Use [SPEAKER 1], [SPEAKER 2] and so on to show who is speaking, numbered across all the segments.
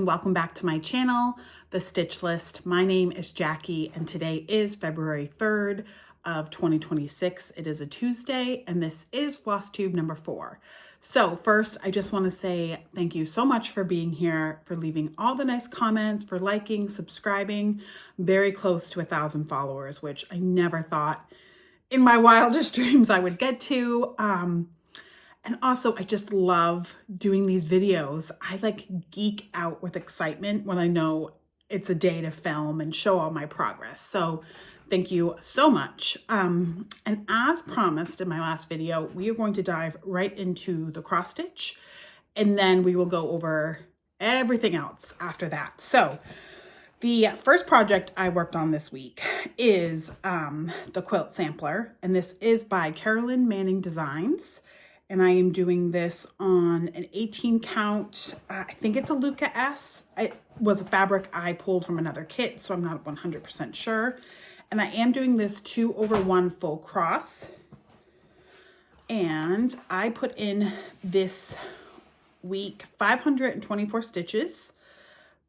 [SPEAKER 1] and welcome back to my channel, The Stitch List. My name is Jackie and today is February 3rd of 2026. It is a Tuesday and this is Flosstube number 4. So first, I just want to say thank you so much for being here, for leaving all the nice comments, for liking, subscribing. Very close to 1,000 followers, which I never thought in my wildest dreams I would get to. And also, I just love doing these videos. I like geek out with excitement when I know it's a day to film and show all my progress. So thank you so much. And as promised in my last video, we are going to dive right into the cross stitch, and then we will go over everything else after that. So the first project I worked on this week is the quilt sampler, and this is by Carolyn Manning Designs. And I am doing this on an 18 count, I think it's a Luca S. It was a fabric I pulled from another kit, so I'm not 100% sure. And I am doing this 2/1 full cross. And I put in this week 524 stitches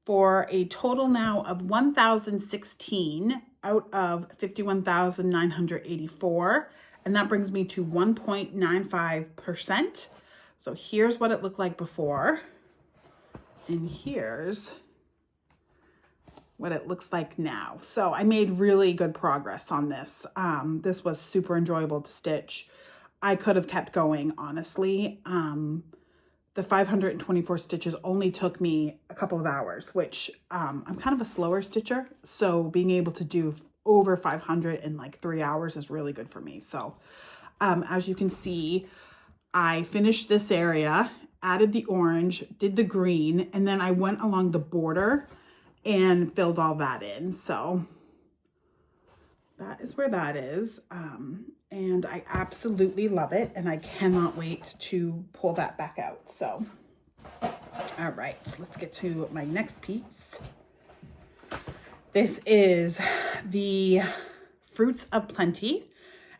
[SPEAKER 1] for a total now of 1,016 out of 51,984. And that brings me to 1.95%. So here's what it looked like before. And here's what it looks like now. So I made really good progress on this. This was super enjoyable to stitch. I could have kept going, honestly. The 524 stitches only took me a couple of hours, which I'm kind of a slower stitcher. So being able to do over 500 in like 3 hours is really good for me. So as you can see, I finished this area, added the orange, did the green, and then I went along the border and filled all that in. So that is where that is. And I absolutely love it. And I cannot wait to pull that back out. So, all right, so let's get to my next piece. This is the Fruits of Plenty,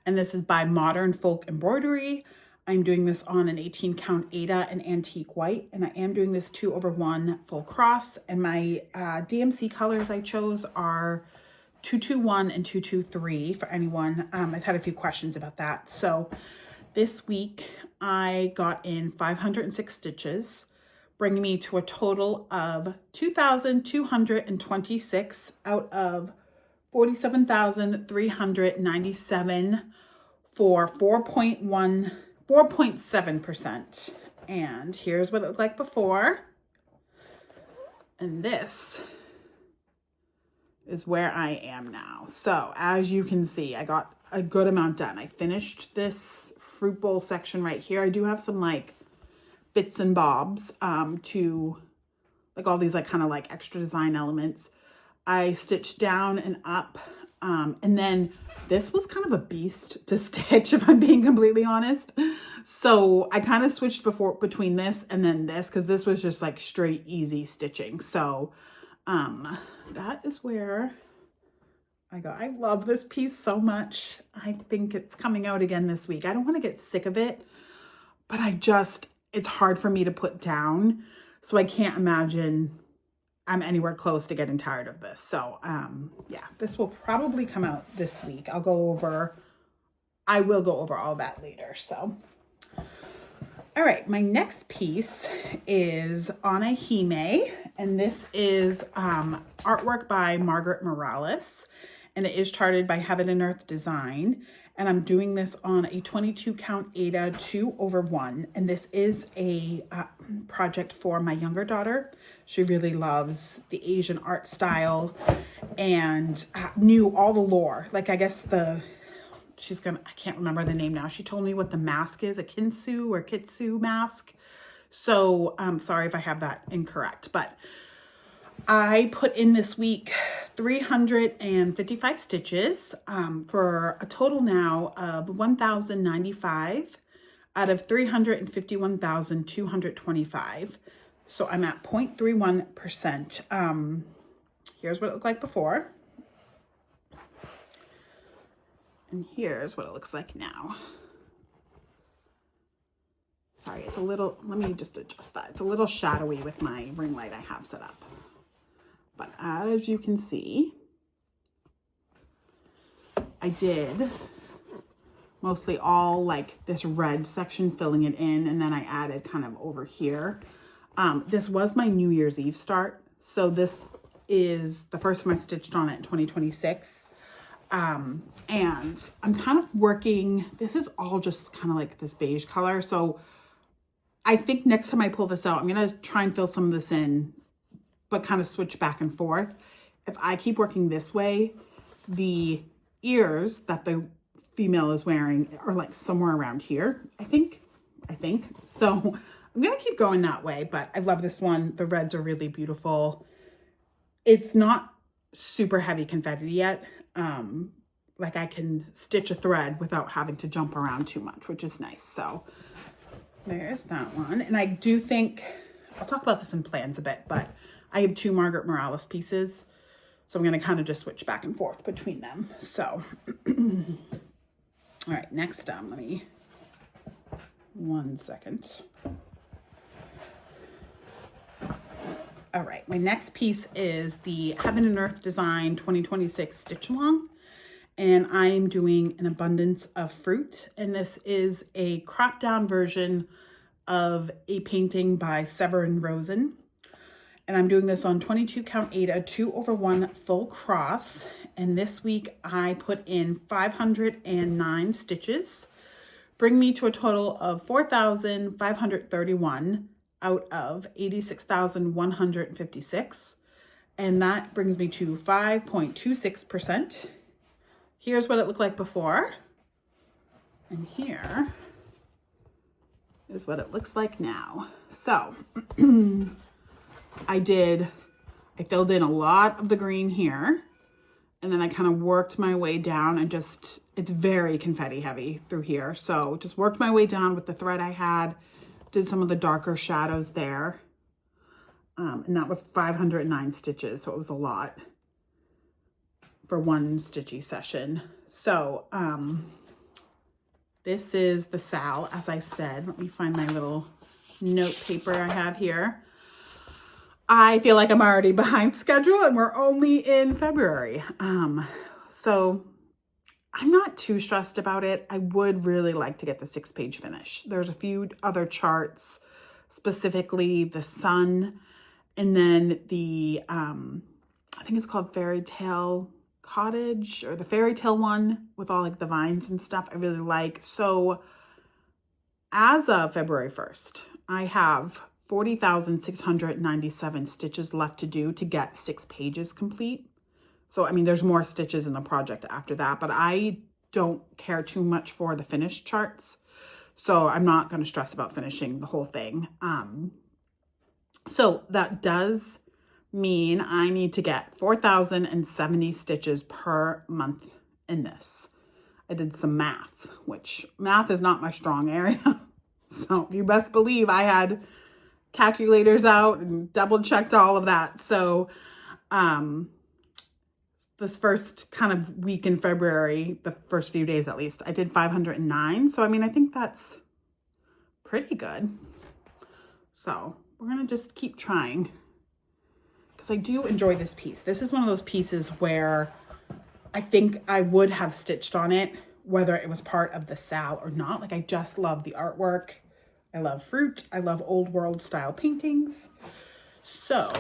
[SPEAKER 1] and this is by Modern Folk Embroidery. I'm doing this on an 18 count Aida and antique white, and I am doing this 2/1 full cross. And my DMC colors I chose are 221 and 223 for anyone. I've had a few questions about that. So this week I got in 506 stitches, bringing me to a total of 2,226 out of 47,397 for 4.7%. And here's what it looked like before. And this is where I am now. So as you can see, I got a good amount done. I finished this fruit bowl section right here. I do have some like bits and bobs to like all these like kind of like extra design elements. I stitched down and up, and then this was kind of a beast to stitch, if I'm being completely honest. So I kind of switched between this and then this, because this was just like straight easy stitching. So that is where I go. I love this piece so much. I think it's coming out again this week. I don't want to get sick of it, but it's hard for me to put down. So I can't imagine I'm anywhere close to getting tired of this. So yeah, this will probably come out this week. I will go over all that later. So, all right, my next piece is on a Heheime, and this is artwork by Margaret Morales, and it is charted by Heaven and Earth Design. And I'm doing this on a 22 count Aida 2/1. And this is a project for my younger daughter. She really loves the Asian art style and knew all the lore. Like, I guess I can't remember the name now. She told me what the mask is, a kintsu or kitsu mask. So I'm sorry if I have that incorrect, but I put in this week 355 stitches for a total now of 1,095 out of 351,225. So I'm at 0.31%. Here's what it looked like before. And here's what it looks like now. Sorry, it's a little, let me just adjust that. It's a little shadowy with my ring light I have set up. But as you can see, I did mostly all like this red section, filling it in, and then I added kind of over here. This was my New Year's Eve start, so this is the first time I've stitched on it in 2026. And I'm kind of working, this is all just kind of like this beige color, so I think next time I pull this out, I'm going to try and fill some of this in, but kind of switch back and forth. If I keep working this way, the ears that the female is wearing are like somewhere around here, I think. So I'm going to keep going that way, but I love this one. The reds are really beautiful. It's not super heavy confetti yet. Like I can stitch a thread without having to jump around too much, which is nice. So there's that one. And I do think, I'll talk about this in plans a bit, but I have 2 Margaret Morales pieces. So I'm going to kind of just switch back and forth between them. So, all right, next up, let me, 1 second. All right, my next piece is the Heaven and Earth Design 2026 Stitch Along. And I'm doing an abundance of fruit. And this is a cropped down version of a painting by Severin Rosen. And I'm doing this on 22 count Aida 2/1 full cross. And this week I put in 509 stitches, bring me to a total of 4,531 out of 86,156. And that brings me to 5.26%. Here's what it looked like before. And here is what it looks like now. So I filled in a lot of the green here, and then I kind of worked my way down and just, it's very confetti heavy through here. So just worked my way down with the thread I had, did some of the darker shadows there. And that was 509 stitches. So it was a lot for one stitchy session. So this is the Sal, as I said. Let me find my little note paper I have here. I feel like I'm already behind schedule and we're only in February. So I'm not too stressed about it. I would really like to get the 6-page finish. There's a few other charts, specifically the sun, and then the, I think it's called Fairy Tale Cottage, or the fairy tale one with all like the vines and stuff I really like. So as of February 1st, I have 40,697 stitches left to do to get 6 pages complete. So, I mean, there's more stitches in the project after that, but I don't care too much for the finished charts. So I'm not going to stress about finishing the whole thing. So that does mean I need to get 4,070 stitches per month in this. I did some math, which math is not my strong area. So you best believe I had calculators out and double checked all of that. So this first kind of week in February, the first few days at least, I did 509. So I mean, I think that's pretty good. So we're gonna just keep trying, because I do enjoy this piece. This is one of those pieces where I think I would have stitched on it, whether it was part of the Sal or not. Like, I just love the artwork. I love fruit. I love old world style paintings. So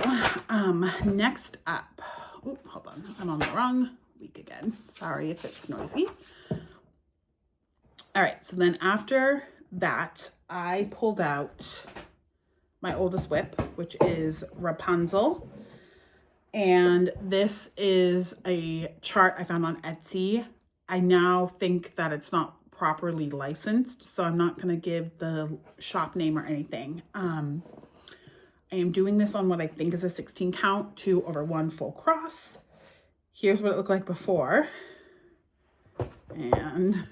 [SPEAKER 1] next up, oh, hold on. I'm on the wrong week again. Sorry if it's noisy. All right. So then after that, I pulled out my oldest whip, which is Rapunzel. And this is a chart I found on Etsy. I now think that it's not properly licensed, so I'm not going to give the shop name or anything. I am doing this on what I think is a 16 count 2/1 full cross. Here's what it looked like before, and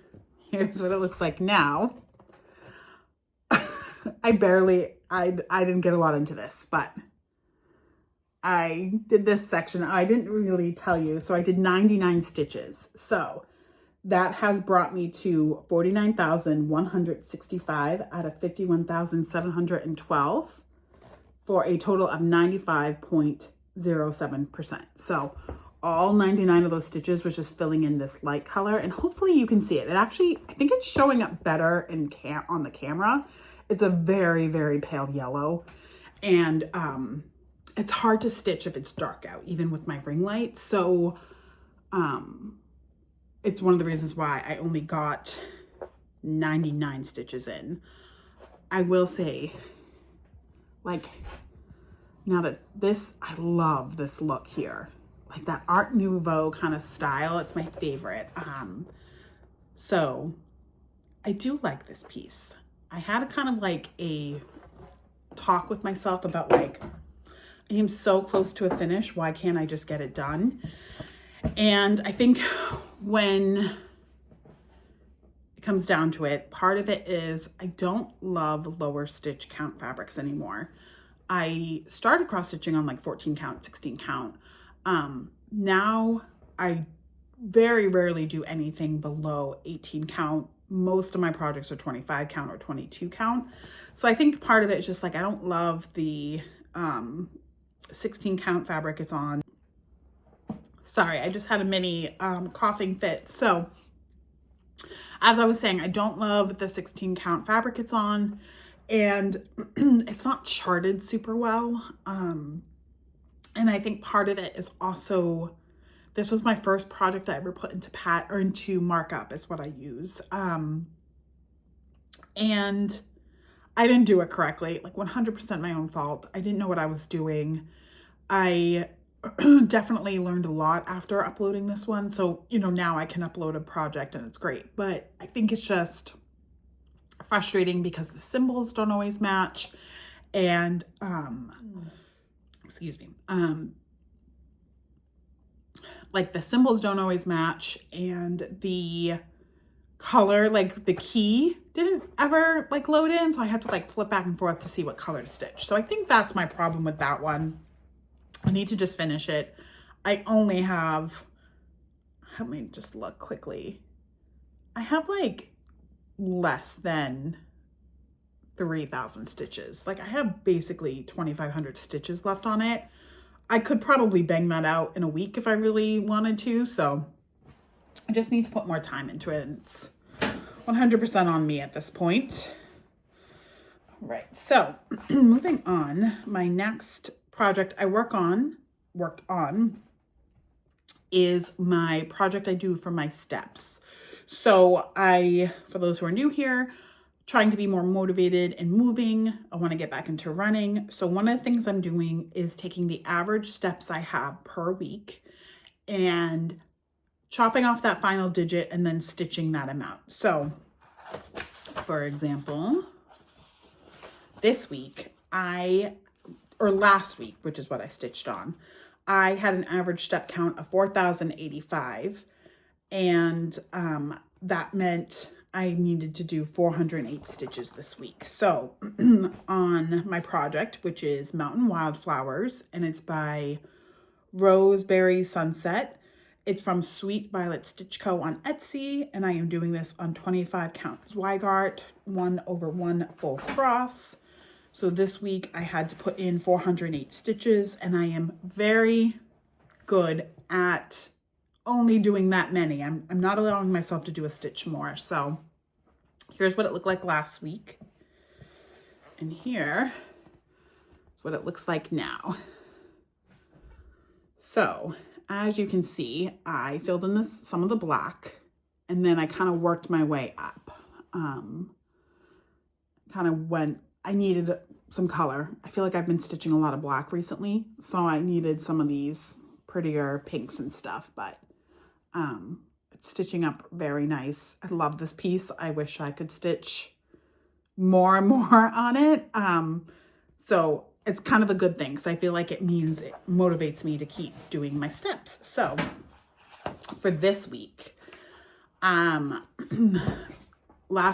[SPEAKER 1] here's what it looks like now. I didn't get a lot into this, but I did this section. I didn't really tell you. So I did 99 stitches. So That has brought me to 49,165 out of 51,712 for a total of 95.07%. So all 99 of those stitches was just filling in this light color, and hopefully you can see it. It actually, I think it's showing up better on the camera. It's a very, very pale yellow, and it's hard to stitch if it's dark out, even with my ring light. So it's one of the reasons why I only got 99 stitches in. I will say, like, now that this, I love this look here. Like that Art Nouveau kind of style, it's my favorite. So I do like this piece. I had a kind of like a talk with myself about like, I am so close to a finish. Why can't I just get it done? And I think when it comes down to it, part of it is I don't love lower stitch count fabrics anymore. I started cross stitching on like 14 count, 16 count. Now I very rarely do anything below 18 count. Most of my projects are 25 count or 22 count. So I think part of it is just like, I don't love the 16 count fabric it's on. Sorry, I just had a mini coughing fit. So as I was saying, I don't love the 16 count fabric it's on, and it's not charted super well. And I think part of it is also, this was my first project I ever put into markup is what I use. And I didn't do it correctly, like 100% my own fault. I didn't know what I was doing. I definitely learned a lot after uploading this one. So, you know, now I can upload a project and it's great, but I think it's just frustrating because the symbols don't always match. And, excuse me, like the symbols don't always match, and the color, like the key didn't ever like load in. So I had to like flip back and forth to see what color to stitch. So I think that's my problem with that one. I need to just finish it. I only have, let me just look quickly. I have like less than 3,000 stitches. Like I have basically 2,500 stitches left on it. I could probably bang that out in a week if I really wanted to. So I just need to put more time into it. It's 100% on me at this point. Right, so moving on, my next project I worked on is my project I do for my steps. So for those who are new here, trying to be more motivated and moving, I want to get back into running. So one of the things I'm doing is taking the average steps I have per week and chopping off that final digit and then stitching that amount. So for example, this week last week, which is what I stitched on, I had an average step count of 4,085, and that meant I needed to do 408 stitches this week. So on my project, which is Mountain Wildflowers, and it's by Roseberry Sunset, it's from Sweet Violet Stitch Co. on Etsy, and I am doing this on 25 count Zweigart 1/1 full cross. So this week I had to put in 408 stitches, and I am very good at only doing that many. I'm not allowing myself to do a stitch more. So here's what it looked like last week. And here is what it looks like now. So as you can see, I filled in some of the black, and then I kind of worked my way up. I needed some color. I feel like I've been stitching a lot of black recently, so I needed some of these prettier pinks and stuff, but it's stitching up very nice. I love this piece. I wish I could stitch more and more on it. So it's kind of a good thing, because I feel like it means it motivates me to keep doing my steps. So for this week, last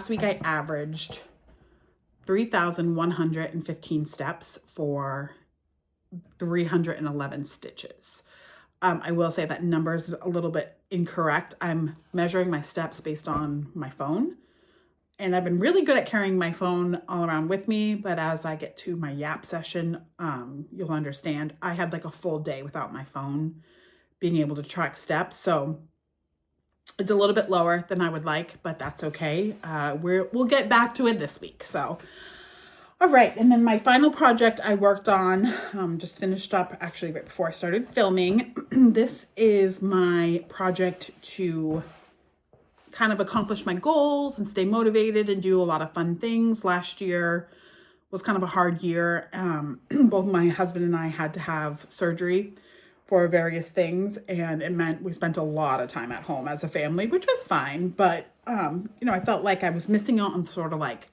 [SPEAKER 1] week I averaged 3,115 steps for 311 stitches. I will say that number is a little bit incorrect. I'm measuring my steps based on my phone. And I've been really good at carrying my phone all around with me, but as I get to my yap session, you'll understand I had like a full day without my phone being able to track steps. So it's a little bit lower than I would like, but that's okay. We'll get back to it this week. So, all right. And then my final project I worked on, just finished up actually right before I started filming. This is my project to kind of accomplish my goals and stay motivated and do a lot of fun things. Last year was kind of a hard year. Both my husband and I had to have surgery for various things, and it meant we spent a lot of time at home as a family, which was fine. But, I felt like I was missing out on sort of like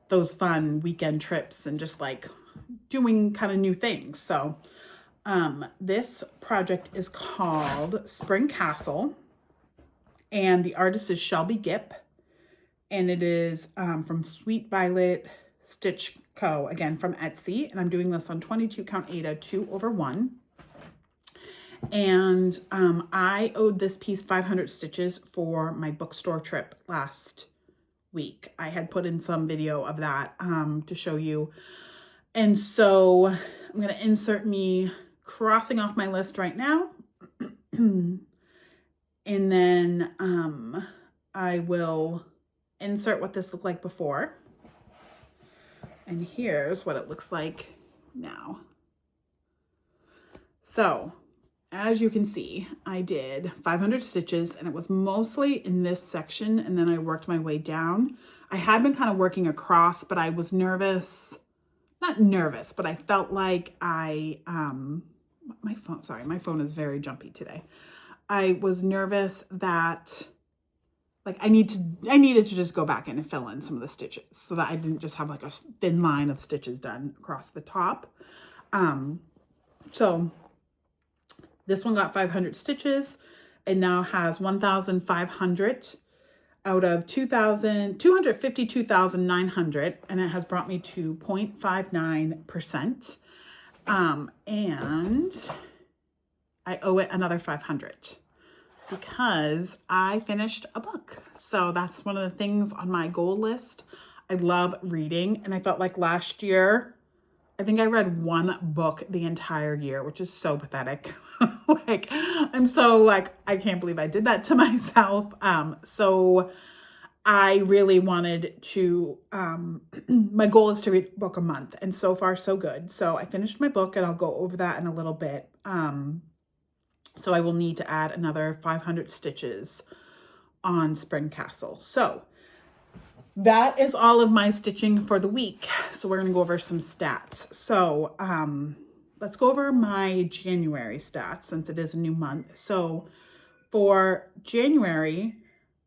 [SPEAKER 1] those fun weekend trips and just like doing kind of new things. So this project is called Spring Castle. And the artist is Shelby Gipp, and it is from Sweet Violet Stitch Co. Again, from Etsy. And I'm doing this on 22 count Aida 2/1. And I owed this piece 500 stitches for my bookstore trip last week. I had put in some video of that to show you. And so I'm going to insert me crossing off my list right now. And then I will insert what this looked like before. And here's what it looks like now. So as you can see, I did 500 stitches, and it was mostly in this section, and then I worked my way down. I had been kind of working across, but I was nervous. Not nervous, but I felt like my phone is very jumpy today. I was nervous that like I needed to just go back in and fill in some of the stitches so that I didn't just have like a thin line of stitches done across the top. So this one got 500 stitches. It now has 1,500 out of 252,900, and it has brought me to 0.59%. And I owe it another 500 because I finished a book. So that's one of the things on my goal list. I love reading, and I felt like last year, I think I read one book the entire year, which is so pathetic. I'm so like, I can't believe I did that to myself. So I really wanted to, my goal is to read a book a month, and so far so good. So I finished my book, and I'll go over that in a little bit. So I will need to add another 500 stitches on Spring Castle. So that is all of my stitching for the week. So we're going to go over some stats. So let's go over my January stats since it is a new month. So for January,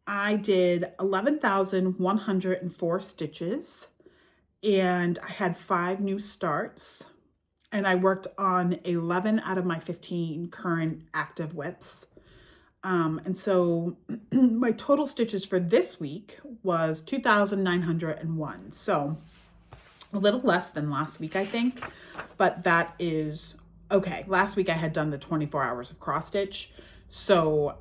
[SPEAKER 1] I did 11,104 stitches, and I had 5 new starts. And I worked on 11 out of my 15 current active whips. And so my total stitches for this week was 2,901. So a little less than last week, I think, but that is okay. Last week I had done the 24 hours of cross stitch. So,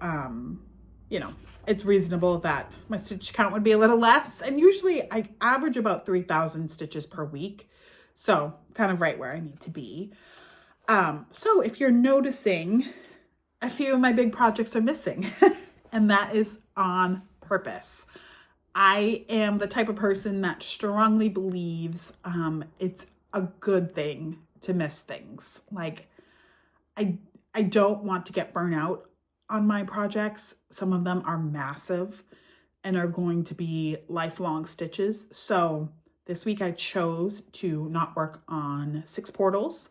[SPEAKER 1] it's reasonable that my stitch count would be a little less. And usually I average about 3,000 stitches per week. So kind of right where I need to be. So if you're noticing, a few of my big projects are missing, and that is on purpose. I am the type of person that strongly believes it's a good thing to miss things. Like I don't want to get burnt out on my projects. Some of them are massive and are going to be lifelong stitches. So this week I chose to not work on 6 portals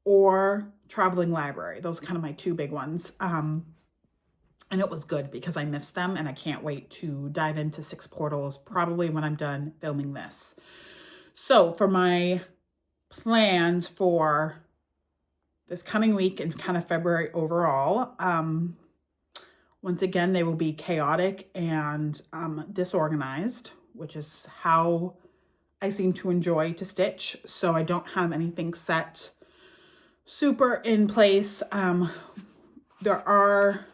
[SPEAKER 1] or traveling library. Those are kind of my 2 big ones. And it was good because I missed them, and I can't wait to dive into 6 portals probably when I'm done filming this. So for my plans for this coming week and kind of February overall, once again, they will be chaotic and disorganized, which is how I seem to enjoy to stitch. So I don't have anything set super in place. there are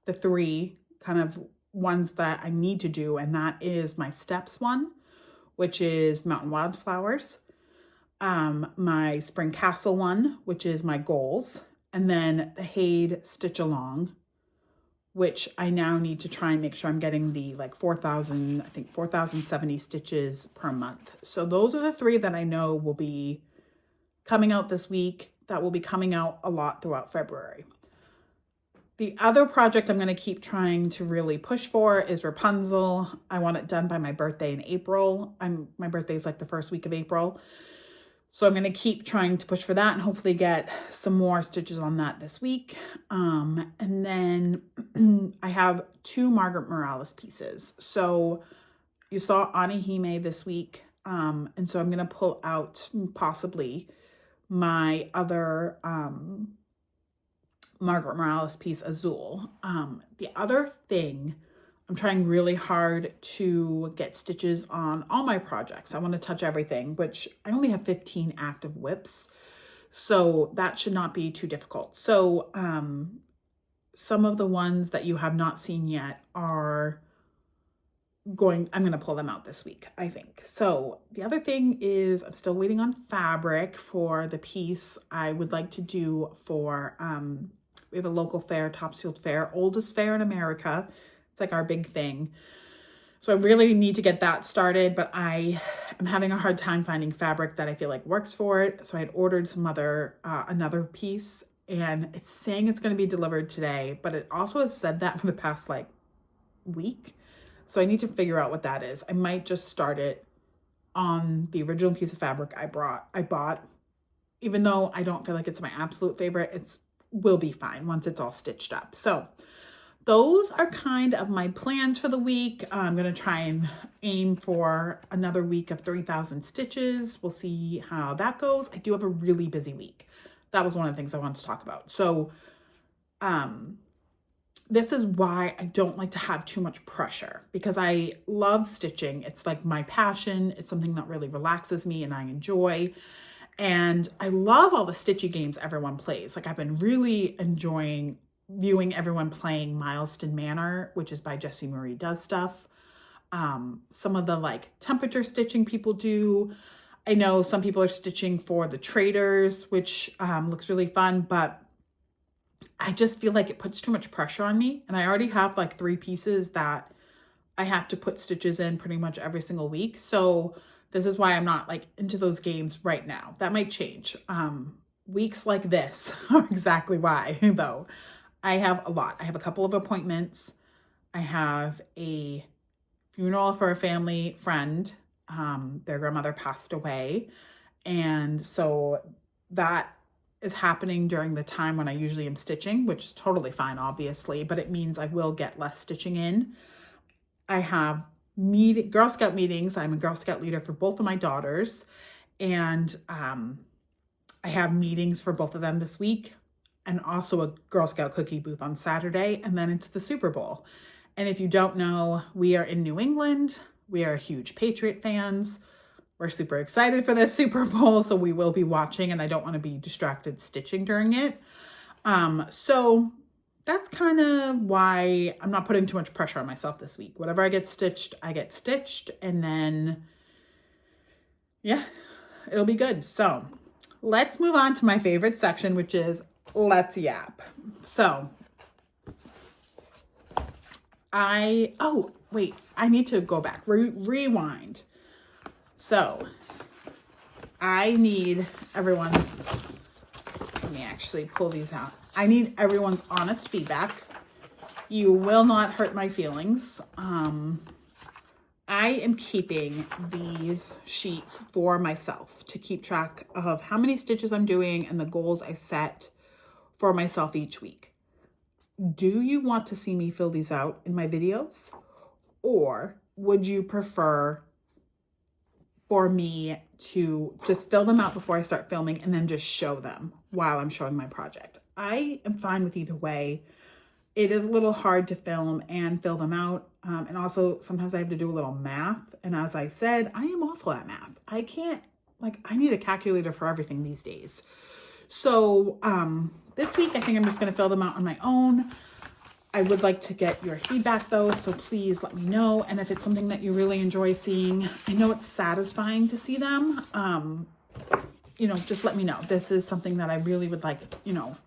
[SPEAKER 1] the 3 kind of ones that I need to do, and that is my steps one, which is Mountain Wildflowers, my Spring Castle one, which is my goals, and then the Haid Stitch Along, which I now need to try and make sure I'm getting the like 4,000, I think 4,070 stitches per month. So those are the 3 that I know will be coming out this week, that will be coming out a lot throughout February. The other project I'm going to keep trying to really push for is Rapunzel. I want it done by my birthday in April. My birthday is like the first week of April. So I'm going to keep trying to push for that and hopefully get some more stitches on that this week. And then I have 2 Margaret Morales pieces. So you saw Heheime this week. And so I'm going to pull out possibly my other Margaret Morales piece, Azul. The other thing, I'm trying really hard to get stitches on all my projects. I want to touch everything, which I only have 15 active whips, so that should not be too difficult. So some of the ones that you have not seen yet are I'm going to pull them out this week, I think. So the other thing is I'm still waiting on fabric for the piece I would like to do for, we have a local fair, Topsfield Fair, oldest fair in America. It's like our big thing. So I really need to get that started, but I am having a hard time finding fabric that I feel like works for it. So I had ordered some another piece, and it's saying it's going to be delivered today, but it also has said that for the past like week. So I need to figure out what that is. I might just start it on the original piece of fabric I bought, even though I don't feel like it's my absolute favorite. It will be fine once it's all stitched up. So those are kind of my plans for the week. I'm going to try and aim for another week of 3,000 stitches. We'll see how that goes. I do have a really busy week. That was one of the things I wanted to talk about. So, this is why I don't like to have too much pressure, because I love stitching. It's like my passion. It's something that really relaxes me and I enjoy. And I love all the stitchy games everyone plays. Like I've been really enjoying viewing everyone playing Milestone Manor, which is by Jessie Marie Does Stuff. Some of the like temperature stitching people do. I know some people are stitching for the traders, which looks really fun, but I just feel like it puts too much pressure on me. And I already have like 3 pieces that I have to put stitches in pretty much every single week. So this is why I'm not like into those games right now. That might change. Weeks like this are exactly why, though. I have a lot. I have a couple of appointments. I have a funeral for a family friend. Their grandmother passed away. And so that is happening during the time when I usually am stitching, which is totally fine, obviously, but it means I will get less stitching in. I have Girl Scout meetings. I'm a Girl Scout leader for both of my daughters, and I have meetings for both of them this week, and also a Girl Scout cookie booth on Saturday, and then it's the Super Bowl. And if you don't know, we are in New England. We are huge Patriot fans. We're super excited for this Super Bowl, so we will be watching, and I don't want to be distracted stitching during it. So that's kind of why I'm not putting too much pressure on myself this week. Whatever I get stitched, and then, yeah, it'll be good. So let's move on to my favorite section, which is Let's Yap. So oh, wait, I need to go back, rewind. So I need everyone's, let me actually pull these out. I need everyone's honest feedback. You will not hurt my feelings. I am keeping these sheets for myself to keep track of how many stitches I'm doing and the goals I set for myself each week. Do you want to see me fill these out in my videos? Or would you prefer for me to just fill them out before I start filming and then just show them while I'm showing my project? I am fine with either way. It is a little hard to film and fill them out. And also sometimes I have to do a little math. And as I said, I am awful at math. I need a calculator for everything these days. So this week, I think I'm just going to fill them out on my own. I would like to get your feedback though, so please let me know. And if it's something that you really enjoy seeing, I know it's satisfying to see them. You know, just let me know. This is something that I really would like, you know,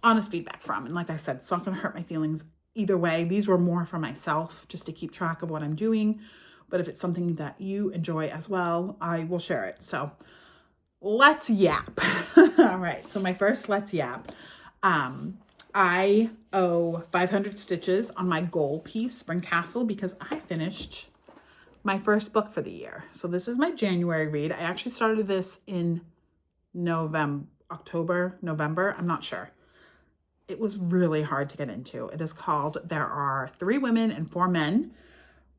[SPEAKER 1] honest feedback from. And like I said, it's not going to hurt my feelings either way. These were more for myself, just to keep track of what I'm doing. But if it's something that you enjoy as well, I will share it. So let's yap. All right. So my first let's yap. I owe 500 stitches on my goal piece, Spring Castle, because I finished my first book for the year. So this is my January read. I actually started this in November. I'm not sure. It was really hard to get into. It is called There Are 3 Women and 4 Men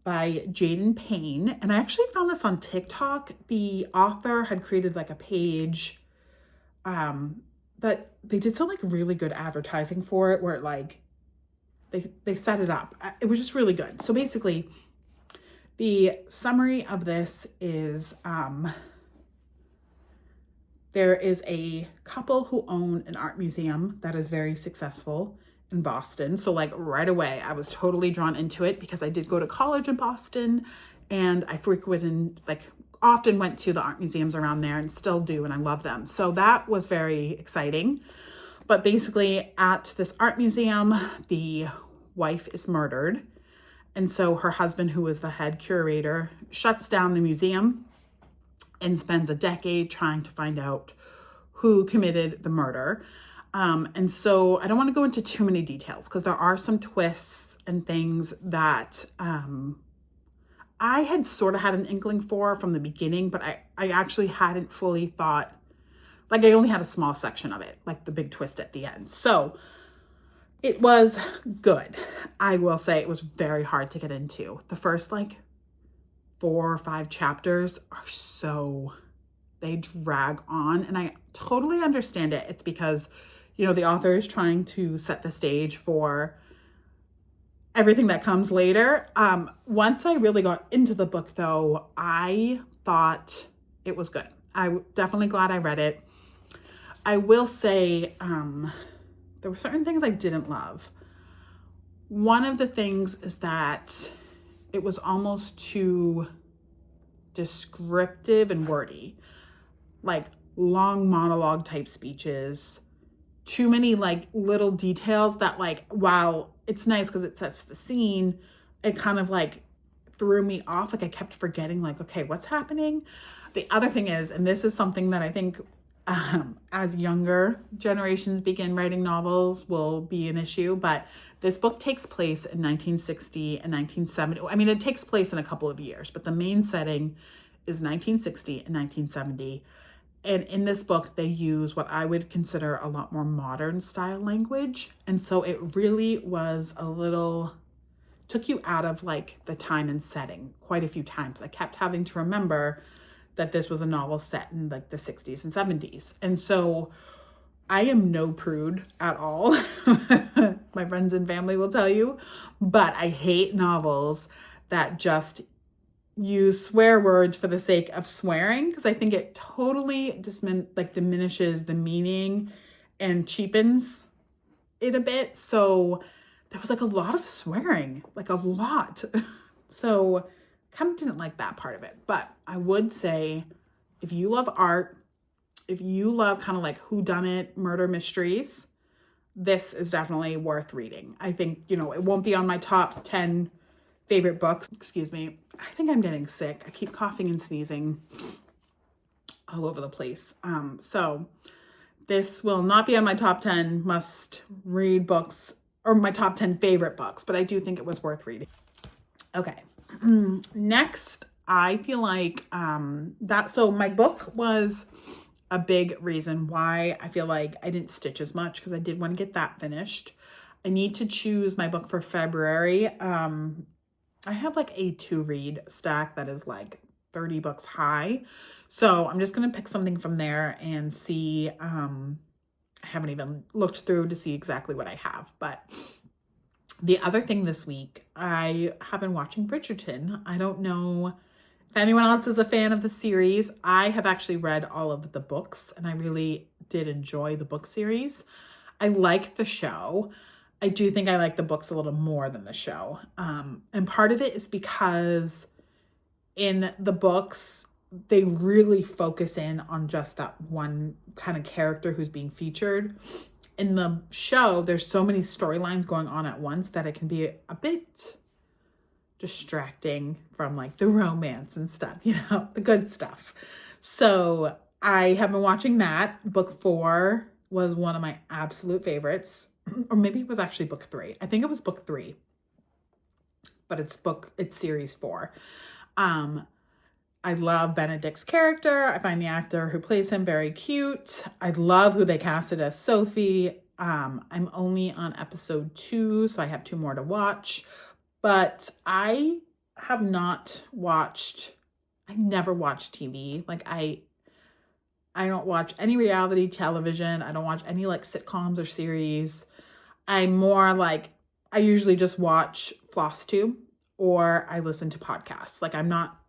[SPEAKER 1] by Jaden Payne. And I actually found this on TikTok. The author had created like a page that they did some like really good advertising for it, where it like they set it up. It was just really good. So basically, the summary of this is there is a couple who own an art museum that is very successful in Boston. So like right away, I was totally drawn into it because I did go to college in Boston and I frequented, like often went to the art museums around there and still do, and I love them. So that was very exciting. But basically at this art museum, the wife is murdered. And so her husband, who is the head curator, shuts down the museum and spends a decade trying to find out who committed the murder. And so I don't want to go into too many details because there are some twists and things that I had sort of had an inkling for from the beginning, but I actually hadn't fully thought, like I only had a small section of it, like the big twist at the end. So it was good. I will say it was very hard to get into. The first like 4 or 5 chapters are they drag on, and I totally understand it. It's because, you know, the author is trying to set the stage for everything that comes later. Once I really got into the book though, I thought it was good. I'm definitely glad I read it. I will say there were certain things I didn't love. One of the things is that it was almost too descriptive and wordy, like long monologue type speeches, too many like little details that like, while it's nice because it sets the scene, it kind of like threw me off. Like I kept forgetting like, okay, what's happening? The other thing is, and this is something that I think as younger generations begin writing novels will be an issue, but this book takes place in 1960 and 1970. I mean, it takes place in a couple of years, but the main setting is 1960 and 1970. And in this book, they use what I would consider a lot more modern style language. And so it really was took you out of like the time and setting quite a few times. I kept having to remember that this was a novel set in like the 60s and 70s. And so I am no prude at all. My friends and family will tell you, but I hate novels that just use swear words for the sake of swearing, because I think it totally diminishes the meaning and cheapens it a bit. So there was like a lot of swearing, like a lot. So kind of didn't like that part of it. But I would say if you love art, if you love kind of like whodunit murder mysteries, this is definitely worth reading. I think, you know, it won't be on my top 10 favorite books. Excuse me. I think I'm getting sick. I keep coughing and sneezing all over the place. So this will not be on my top 10 must read books or my top 10 favorite books, but I do think it was worth reading. Okay. Next, I feel like so my book was a big reason why I feel like I didn't stitch as much, because I did want to get that finished. I need to choose my book for February. I have like a to read stack that is like 30 books high. So I'm just going to pick something from there and see. I haven't even looked through to see exactly what I have, but the other thing this week, I have been watching Bridgerton. I don't know if anyone else is a fan of the series. I have actually read all of the books and I really did enjoy the book series. I like the show. I do think I like the books a little more than the show. And part of it is because in the books, they really focus in on just that one kind of character who's being featured. In the show, there's so many storylines going on at once that it can be a bit distracting from like the romance and stuff, the good stuff. So I have been watching that. Book 4 was one of my absolute favorites. Or maybe it was actually book 3. I think it was book 3. But it's series 4. I love Benedict's character. I find the actor who plays him very cute. I love who they casted as Sophie. I'm only on episode 2, so I have 2 more to watch. But I never watched TV. Like I don't watch any reality television. I don't watch any like sitcoms or series. I'm more like, I usually just watch Flosstube or I listen to podcasts. Like I'm not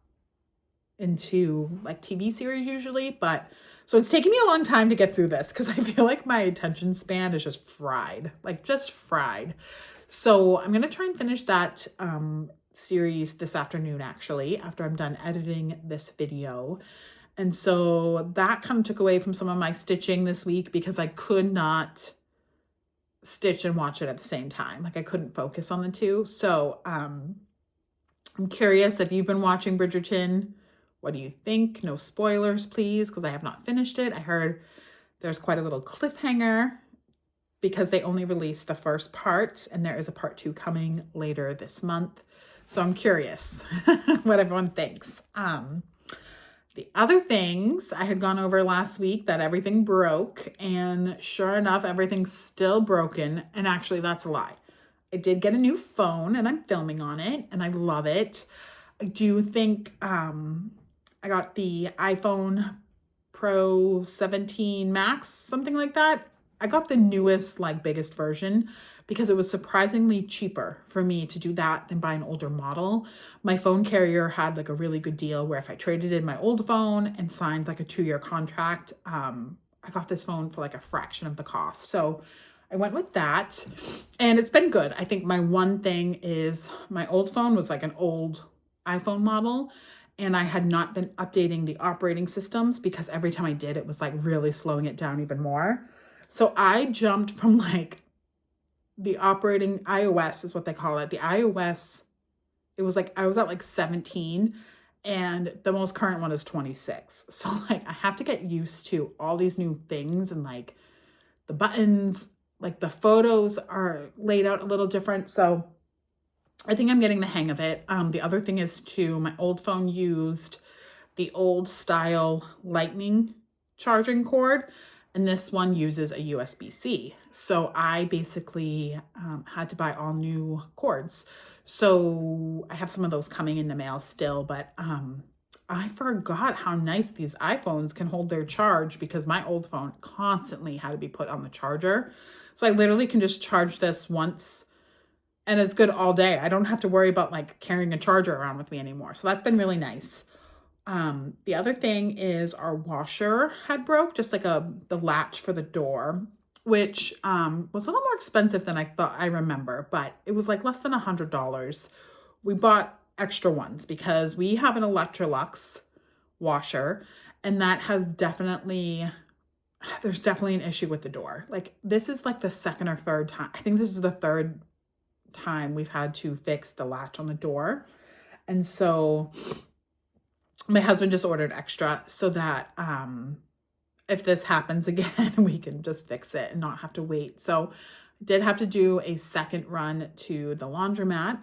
[SPEAKER 1] into like TV series usually, but so it's taken me a long time to get through this because I feel like my attention span is just fried, like just fried. So I'm going to try and finish that series this afternoon, actually, after I'm done editing this video. And so that kind of took away from some of my stitching this week because I could not stitch and watch it at the same time. Like I couldn't focus on the two. So I'm curious if you've been watching Bridgerton. What do you think? No spoilers, please, because I have not finished it. I heard there's quite a little cliffhanger because they only released the first part and there is a part 2 coming later this month. So I'm curious what everyone thinks. The other things I had gone over last week that everything broke, and sure enough, everything's still broken. And actually, that's a lie. I did get a new phone and I'm filming on it and I love it. I do think I got the iPhone Pro 17 Max, something like that. I got the newest, like biggest version because it was surprisingly cheaper for me to do that than buy an older model. My phone carrier had like a really good deal where if I traded in my old phone and signed like a 2-year contract, I got this phone for like a fraction of the cost. So I went with that and it's been good. I think my one thing is my old phone was like an old iPhone model and I had not been updating the operating systems because every time I did, it was like really slowing it down even more. So I jumped from like the operating iOS is what they call it. The iOS, it was like, I was at like 17 and the most current one is 26. So like I have to get used to all these new things and like the buttons, like the photos are laid out a little different. So I think I'm getting the hang of it. The other thing is too, my old phone used the old style lightning charging cord. And this one uses a USB-C. So I basically had to buy all new cords. So I have some of those coming in the mail still, but I forgot how nice these iPhones can hold their charge because my old phone constantly had to be put on the charger. So I literally can just charge this once and it's good all day. I don't have to worry about like carrying a charger around with me anymore. So that's been really nice. The other thing is our washer had broke, just like the latch for the door, which was a little more expensive than I thought I remember, but it was like less than $100. We bought extra ones because we have an Electrolux washer and that has there's definitely an issue with the door. Like this is like the second or third time. I think this is the third time we've had to fix the latch on the door. And so my husband just ordered extra so that if this happens again, we can just fix it and not have to wait. So I did have to do a second run to the laundromat.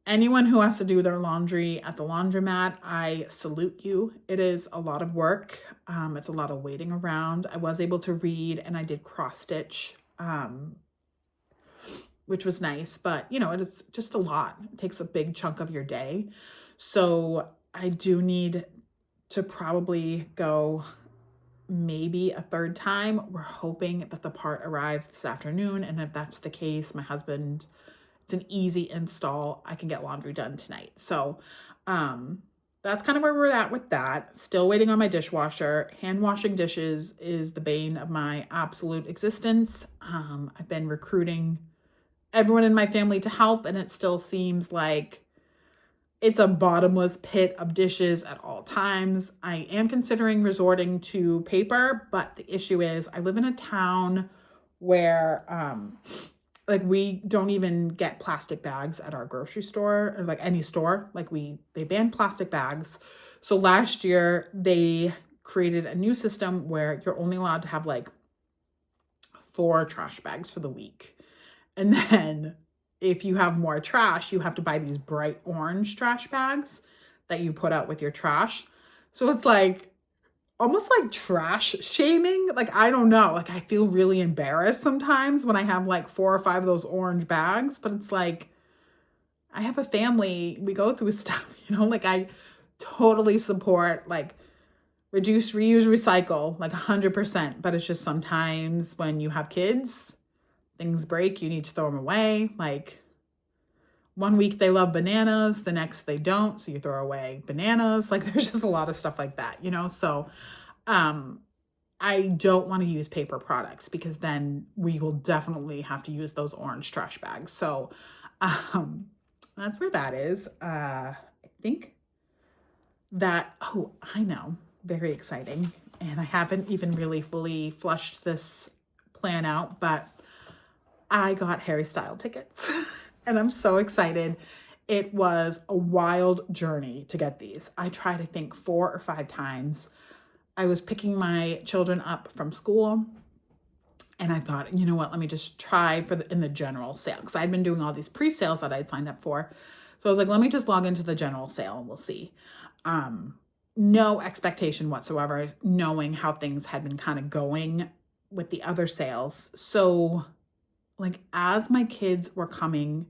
[SPEAKER 1] Anyone who has to do their laundry at the laundromat, I salute you. It is a lot of work. It's a lot of waiting around. I was able to read and I did cross stitch, which was nice, but you know, it is just a lot. It takes a big chunk of your day. So I do need to probably go maybe a third time. We're hoping that the part arrives this afternoon. And if that's the case, my husband, it's an easy install. I can get laundry done tonight. So that's kind of where we're at with that. Still waiting on my dishwasher. Hand washing dishes is the bane of my absolute existence. I've been recruiting everyone in my family to help, and it still seems like it's a bottomless pit of dishes at all times. I am considering resorting to paper, but the issue is I live in a town where like we don't even get plastic bags at our grocery store or like any store. Like they banned plastic bags. So last year they created a new system where you're only allowed to have like 4 trash bags for the week. And then if you have more trash, you have to buy these bright orange trash bags that you put out with your trash. So it's like almost like trash shaming. Like, I don't know. Like, I feel really embarrassed sometimes when I have like 4 or 5 of those orange bags, but it's like, I have a family, we go through stuff, like I totally support like reduce, reuse, recycle, like 100%. But it's just sometimes when you have kids, things break, you need to throw them away. Like one week they love bananas, the next they don't, so you throw away bananas. Like there's just a lot of stuff like that, So I don't want to use paper products because then we will definitely have to use those orange trash bags. So that's where that is. I think that, oh, I know, very exciting. And I haven't even really fully flushed this plan out, but I got Harry Styles tickets and I'm so excited. It was a wild journey to get these. I tried, I think, 4 or 5 times. I was picking my children up from school and I thought, you know what, let me just try in the general sale. Because I'd been doing all these pre-sales that I'd signed up for. So I was like, let me just log into the general sale and we'll see. No expectation whatsoever, knowing how things had been kind of going with the other sales. So like as my kids were coming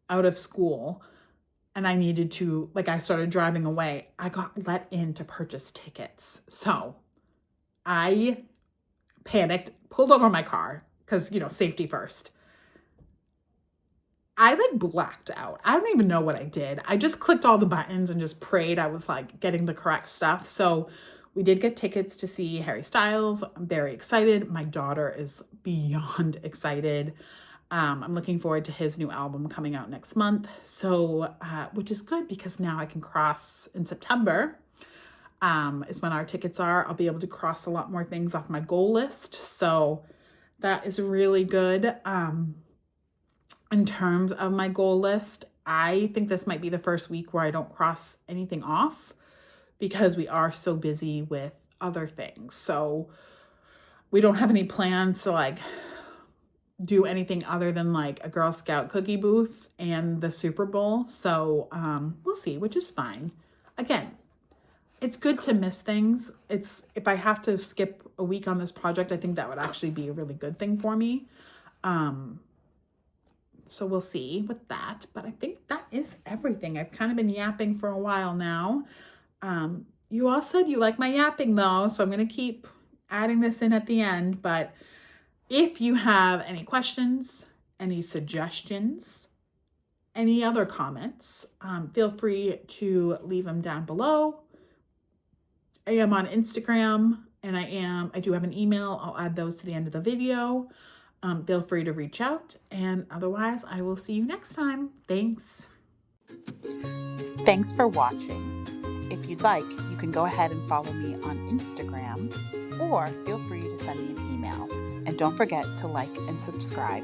[SPEAKER 1] out of school and I needed to, like I started driving away, I got let in to purchase tickets. So I panicked, pulled over my car because, safety first. I like blacked out. I don't even know what I did. I just clicked all the buttons and just prayed I was like getting the correct stuff. So we did get tickets to see Harry Styles. I'm very excited. My daughter is beyond excited. I'm looking forward to his new album coming out next month. So, which is good because now I can cross in September, is when our tickets are. I'll be able to cross a lot more things off my goal list. So that is really good. In terms of my goal list, I think this might be the first week where I don't cross anything off because we are so busy with other things. So we don't have any plans to like do anything other than like a Girl Scout cookie booth and the Super Bowl. So we'll see, which is fine. Again, it's good to miss things. If I have to skip a week on this project, I think that would actually be a really good thing for me. So we'll see with that. But I think that is everything. I've kind of been yapping for a while now. You all said you like my yapping though, so I'm going to keep adding this in at the end. But if you have any questions, any suggestions, any other comments, feel free to leave them down below. I am on Instagram and I do have an email. I'll add those to the end of the video. Feel free to reach out, and otherwise I will see you next time. Thanks. Thanks for watching. If you'd like, you can go ahead and follow me on Instagram, or feel free to send me an email. And don't forget to like and subscribe.